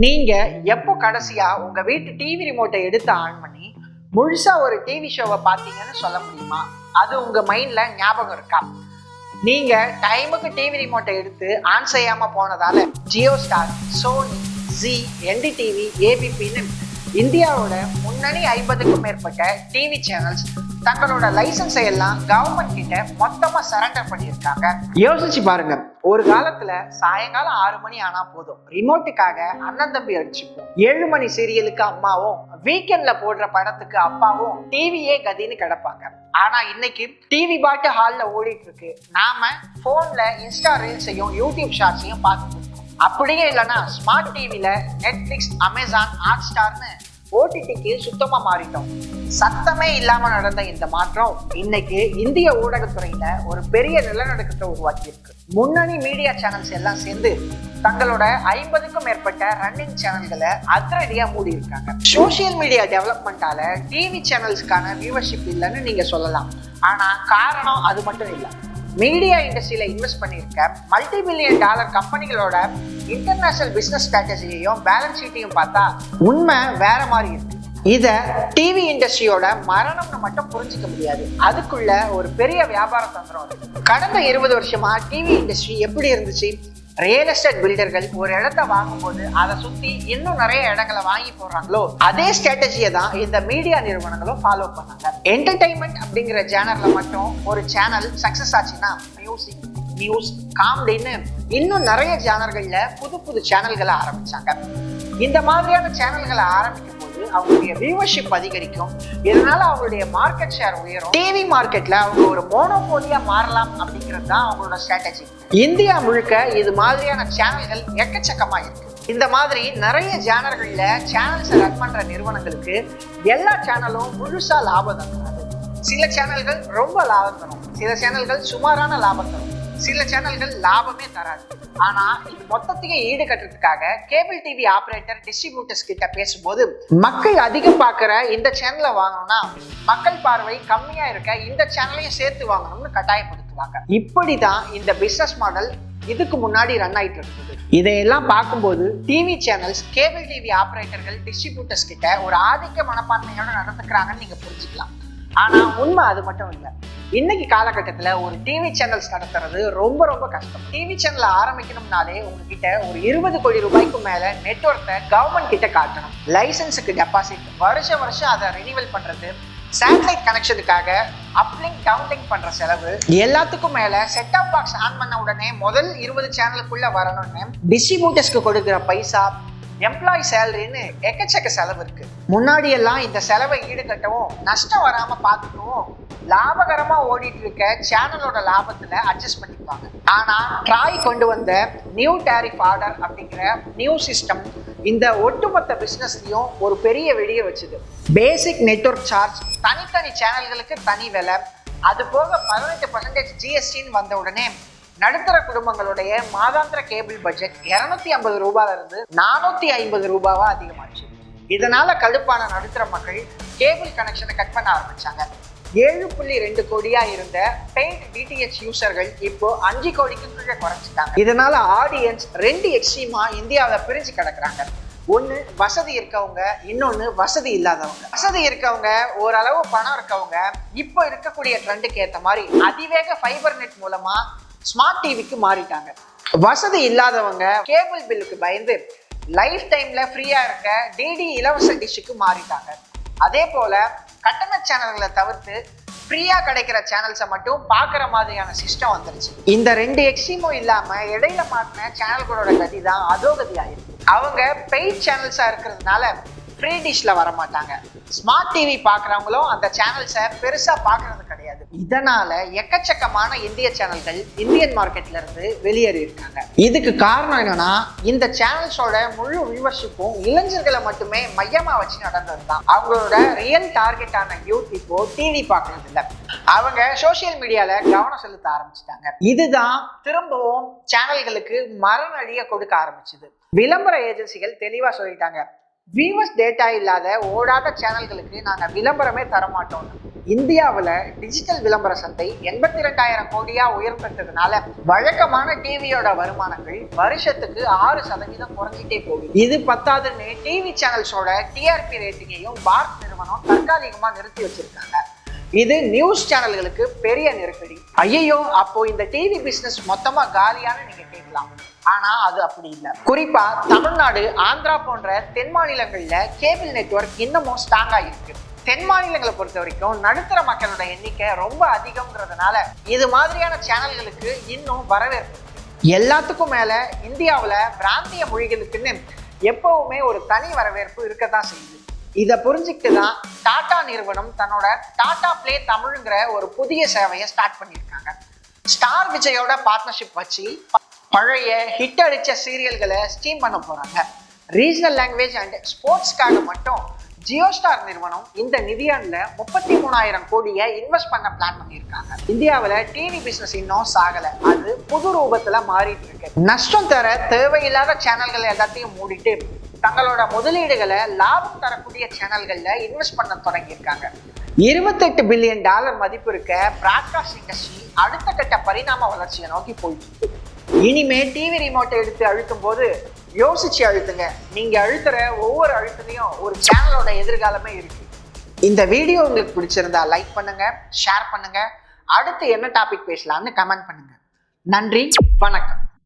நீங்க எப்போ கடைசியா உங்க வீட்டு டிவி ரிமோட்டை எடுத்து ஆன் பண்ணி முழுசா ஒரு டிவி ஷோவை பார்த்தீங்கன்னு சொல்ல முடியுமா? அது உங்க மைண்ட்ல ஞாபகம் இருக்கா? நீங்க டைமுக்கு டிவி ரிமோட்டை எடுத்து ஆன் செய்யாம போனதால Jio star, Sony, Zee, NDTV, ஏபிபின்னு இந்தியாவோட முன்னணி 50க்கும் மேற்பட்ட டிவி சேனல்ஸ் தங்களோட லைசன்ஸை எல்லாம் கவர்மெண்ட் கிட்ட மொத்தமா சரண்டர் பண்ணியிருக்காங்க. யோசிச்சு பாருங்க, ஒரு காலத்துல சாயங்காலம் 6 மணி ஆனா போதும் ரிமோட்டுக்காக அண்ணன் தம்பி அடிச்சுப்போம். 7 மணி சீரியலுக்கு அம்மாவும், வீக்கெண்ட்ல போடுற படத்துக்கு அப்பாவும் டிவியே கதின்னு கிடப்பாங்க. ஆனா இன்னைக்கு டிவி பாட்டு ஹால்ல ஓடிட்டு இருக்கு, நாம போன்ல இன்ஸ்டா ரீல்ஸையும் யூடியூப் ஷார்ட்ஸையும் பார்த்துட்டு இருக்கோம். அப்படியே இல்லைன்னா ஸ்மார்ட் டிவில நெட்ஃபிளிக்ஸ், அமேசான், ஹாட் ஸ்டார்னு ஓடிடிக்கு சுத்தமா மாறிட்டோம். சத்தமே இல்லாம நடந்த இந்த மாற்றம் இன்னைக்கு இந்திய ஊடகத்துறையில ஒரு பெரிய நிலநடுக்கத்தை உருவாக்கி இருக்கு. முன்னணி மீடியா சேனல்ஸ் எல்லாம் சேர்ந்து தங்களோட 50க்கும் மேற்பட்ட ரன்னிங் சேனல்களை அதிரடியா மூடி இருக்காங்க. சோசியல் மீடியா டெவலப்மெண்டால டிவி சேனல்ஸ்க்கான வியூவர்ஷிப் இல்லைன்னு நீங்க சொல்லலாம். ஆனா காரணம் அது மட்டும் இல்லை. மீடியா இண்டஸ்ட்ரியில இன்வெஸ்ட் பண்ணியிருக்க $multi-billion கம்பெனிகளோட இன்டர்நேஷனல் பிசினஸ் ஸ்ட்ராட்டஜியையும் பேலன்ஸ் ஷீட்டையும் பார்த்தா உண்மை வேற மாதிரி இருக்கு. இத டிவி இண்டஸ்ட்ரியோட மரணம்னு மட்டும் புரிஞ்சிக்க முடியாது, அதுக்குள்ள ஒரு பெரிய வியாபார தந்திரம் இருக்கு. கடந்த 20 வருஷமா டிவி இண்டஸ்ட்ரி எப்படி இருந்துச்சு? ரியல் எஸ்டேட் பில்டர்கள் ஒரு இடத்த வாங்கும்போது அதை சுத்தி இன்னும் நிறைய இடங்களை வாங்கி போடுறாங்களோ அதே ஸ்ட்ராட்டஜியை தான் இந்த மீடியா நிறுவனங்களும் ஃபாலோ பண்ணாங்க. என்டர்டைன்மெண்ட் அப்படிங்கிற சேனல்ல மட்டும் ஒரு சேனல் சக்சஸ் ஆச்சுன்னா மியூசிக், நியூஸ், காமெடின்னு இன்னும் நிறைய சேனல்கள்ல புது புது சேனல்களை ஆரம்பிச்சாங்க. இந்த மாதிரியான சேனல்களை ஆரம்பிக்கும் போது அவங்களுடைய வியூவர்ஷிப் அதிகரிக்கும், இதனால அவங்களுடைய மார்க்கெட் ஷேர் உயரும். டிவி மார்க்கெட்ல அவங்க ஒரு மோனோபோலியா மாறலாம் அப்படிங்கிறது தான் அவங்களோட ஸ்ட்ராட்டஜி. இந்தியா முழுக்க இது மாதிரியான சேனல்கள் எக்கச்சக்கமா இருக்கு. இந்த மாதிரி நிறைய சேனல்கள்ல சேனல்ஸ் ரன் பண்ற நிறுவனங்களுக்கு எல்லா சேனலும் முழுசா லாபம் தராது. சில சேனல்கள் ரொம்ப லாபம் தரும், சில சேனல்கள் சுமாரான லாபம் தரும், சில சேனல்கள் லாபமே தராது. ஆனா இது மொத்தத்தையும் ஈடு கட்டுறதுக்காக கேபிள் டிவி ஆபரேட்டர், டிஸ்ட்ரிபியூட்டர்ஸ் கிட்ட பேசும்போது மக்கள் அதிகம் பார்க்குற இந்த சேனலை வாங்கணும்னா மக்கள் பார்வை கம்மியா இருக்க இந்த சேனலையும் சேர்த்து வாங்கணும்னு கட்டாயப்படுத்துவாங்க. இப்படிதான் இந்த பிசினஸ் மாடல் இதுக்கு முன்னாடி ரன் ஆயிட்டு இருந்தது. இதையெல்லாம் பார்க்கும்போது டிவி சேனல்ஸ் கேபிள் டிவி ஆபரேட்டர்கள், டிஸ்ட்ரிபியூட்டர்ஸ் கிட்ட ஒரு ஆதிக்க மனப்பான்மையோட நடந்துக்கிறாங்கன்னு நீங்க புரிஞ்சுக்கலாம். ஆனா உண்மை அது மட்டும் இல்லை. இன்னைக்கு காலகட்டத்துல ஒரு டிவி சேனல்ஸ் நடத்துறது ரொம்ப ரொம்ப கஷ்டம். டிவி சேனல் ஆரம்பிக்கணும்னாலே உங்ககிட்ட ஒரு 20 கோடி ரூபாய்க்கு மேல நெட்வொர்க்கை கவர்மெண்ட் கிட்ட காட்டணும். லைசன்ஸுக்கு டெபாசிட், வருஷம் அதை ரினிவல் பண்றது, சேட்டலைட் கனெக்ஷனுக்காக அப்லிங்க் டவுன்லிங்க் பண்ற செலவு, எல்லாத்துக்கும் மேல செட் ஆப் பாக்ஸ் ஆன் பண்ண உடனே முதல் 20 சேனலுக்குள்ள வரணும்னு டிஸ்ட்ரிபியூட்டர்ஸ்க்கு கொடுக்குற பைசா, எம்ப்ளாயி சேலரின்னு எக்கச்சக்க செலவு இருக்கு. முன்னாடி எல்லாம் இந்த செலவை ஈடுகட்டவும் நஷ்டம் வராம பார்த்துக்கவும் லாபகரமா ஓடிட்டு இருக்க சேனலோட லாபத்துல அட்ஜஸ்ட் பண்ணிப்பாங்க. ஆனா ட்ராய் கொண்டு வந்த நியூ டேரிஃப் ஆர்டர் அப்படிங்கிற நியூ சிஸ்டம் இந்த ஒட்டுமொத்த பிசினஸ்லயும் ஒரு பெரிய வெடியை வச்சுது. பேசிக் நெட்வொர்க் சார்ஜ், தனித்தனி சேனல்களுக்கு தனி விலை, அது போக 18% ஜிஎஸ்டின்னு வந்த உடனே நடுத்தர குடும்பங்களுடைய மாதாந்திர கேபிள் பட்ஜெட் 250 ரூபாயில இருந்து 450 ரூபாவா அதிகமாச்சு. இதனால கடுப்பான நடுத்தர மக்கள் கேபிள் கனெக்ஷனை கட் பண்ண ஆரம்பிச்சாங்க. 7.2 கோடியா இருந்த பெயிண்ட் டிடிஹெச் யூசர்கள் இப்போ 5 கோடிக்கு கீழே குறைச்சிட்டாங்க. இதனால ஆடியன்ஸ் 2 எக்ஸ்ட்ரீமா இந்தியாவில பிரிஞ்சு கிடக்குறாங்க. ஒன்று வசதி இருக்கவங்க, இன்னொன்று வசதி இல்லாதவங்க. வசதி இருக்கவங்க, ஓரளவு பணம் இருக்கவங்க இப்போ இருக்கக்கூடிய ட்ரெண்டுக்கு ஏற்ற மாதிரி அதிவேக ஃபைபர் நெட் மூலமா ஸ்மார்ட் டிவிக்கு மாறிட்டாங்க. வசதி இல்லாதவங்க கேபிள் பில்லுக்கு பயந்து லைஃப் டைம்ல ஃப்ரீயா இருக்க டிடி இலவச டிஷ்ஷுக்கு மாறிட்டாங்க. அதே போல கட்டண சேனல்களை தவிர்த்து ஃப்ரீயா கிடைக்கிற சேனல்ஸை மட்டும் பார்க்குற மாதிரியான சிஸ்டம் வந்துருச்சு. இந்த 2 எக்ஸ்ட்ரீமும் இல்லாம இடையில மாட்டின சேனல்களோட கதி தான் அதோகதி ஆயிருக்கு. அவங்க பெய்ட் சேனல்ஸா இருக்கிறதுனால ஃப்ரீ டிஷ்ல வர மாட்டாங்க. ஸ்மார்ட் டிவி பார்க்குறவங்களும் அந்த சேனல்ஸை பெருசா பார்க்கறது கிடையாது. இதனால எக்கச்சக்கமான இந்திய சேனல்கள் இந்தியன் மார்க்கெட்ல இருந்து வெளியேறி இருக்காங்க. இதுக்கு காரணம் என்னன்னா, இந்த சேனல்ஸோட முழு வியூவர்ஷிப்பும் இளைஞர்களை மட்டுமே மையமா வச்சு நடந்தது தான். அவங்களோட ரியல் டார்கெட்டான யூத் இப்போ டிவி பார்க்கறது இல்லை, அவங்க சோசியல் மீடியால கவனம் செலுத்த ஆரம்பிச்சிட்டாங்க. இதுதான் திரும்பவும் சேனல்களுக்கு மரணடியை கொடுக்க ஆரம்பிச்சுது. விளம்பர ஏஜென்சிகள் தெளிவா சொல்லிட்டாங்க, வியூவர்ஸ் டேட்டா இல்லாத ஓடாத சேனல்களுக்கு நாங்கள் விளம்பரமே தரமாட்டோம். இந்தியாவில் டிஜிட்டல் விளம்பர சந்தை 82,000 கோடியா உயர்த்ததுனால வழக்கமான டிவியோட வருமானங்கள் வருஷத்துக்கு 6% குறைஞ்சிட்டே போகுது. இது பத்தாதுன்னு டிவி சேனல்ஸோட டிஆர்பி ரேட்டிங்கையும் பார்க் நிறுவனம் தற்காலிகமா நிறுத்தி வச்சிருக்காங்க. இது நியூஸ் சேனல்களுக்கு பெரிய நெருக்கடி. ஐயோ, அப்போ இந்த டிவி பிசினஸ் மொத்தமா காலியான நீங்க கேட்கலாம். ஆனா அது அப்படி இல்லை. குறிப்பா தமிழ்நாடு, ஆந்திரா போன்ற தென் மாநிலங்கள்ல கேபிள் நெட்வொர்க் இன்னமும் ஸ்ட்ராங்கா இருக்கு. தென் மாநிலங்களை பொறுத்த வரைக்கும் நடுத்தர மக்களோட எண்ணிக்கை ரொம்ப அதிகம்ங்கிறதுனால இது மாதிரியான சேனல்களுக்கு இன்னும் வரவேற்பு. எல்லாத்துக்கும் மேல இந்தியாவில் பிராந்திய மொழிகளுக்குன்னு எப்பவுமே ஒரு தனி வரவேற்பு இருக்கத்தான் செய்யுது. இதை புரிஞ்சுக்கிட்டு தான் டாடா நிறுவனம் தன்னோட டாடா பிளே தமிழ்ங்கிற ஒரு புதிய சேவையை ஸ்டார்ட் பண்ணியிருக்காங்க. ஸ்டார் விஜயோட பார்ட்னர்ஷிப் வச்சு பழைய ஹிட் அடிச்ச சீரியல்களை ஸ்ட்ரீம் பண்ண போறாங்க. ரீஜனல் லாங்குவேஜ் அண்ட் ஸ்போர்ட்ஸ்க்காக மட்டும் ஜியோ ஸ்டார் நிறுவனம் இந்த நிதியாண்டுல 33,000 கோடியை இன்வெஸ்ட் பண்ண பிளான் பண்ணியிருக்காங்க. இந்தியாவில் டிவி பிசினஸ் இன்னும் சாகலை, அது புது ரூபத்துல மாறிட்டு இருக்கு. நஷ்டம் தர தேவையில்லாத சேனல்கள் எல்லாத்தையும் மூடிட்டு தங்களோட முதலீடுகளை லாபம் தரக்கூடிய சேனல்கள்ல இன்வெஸ்ட் பண்ண தொடங்கியிருக்காங்க. $28 பில்லியன் மதிப்பு இருக்க பிராட்காஸ்ட் இண்டஸ்ட்ரி அடுத்த கட்ட பரிணாம வளர்ச்சியை நோக்கி போயிட்டு இருக்கு. இனிமே டிவி ரிமோட்டை எடுத்து அழுத்தும் போது யோசிச்சு அழுத்துங்க. நீங்க அழுத்துற ஒவ்வொரு அழுத்தலையும் ஒரு சேனலோட எதிர்காலமே இருக்கு. இந்த வீடியோ உங்களுக்கு பிடிச்சிருந்தா லைக் பண்ணுங்க, ஷேர் பண்ணுங்க. அடுத்து என்ன டாபிக் பேசலாம்னு கமெண்ட் பண்ணுங்க. நன்றி, வணக்கம்.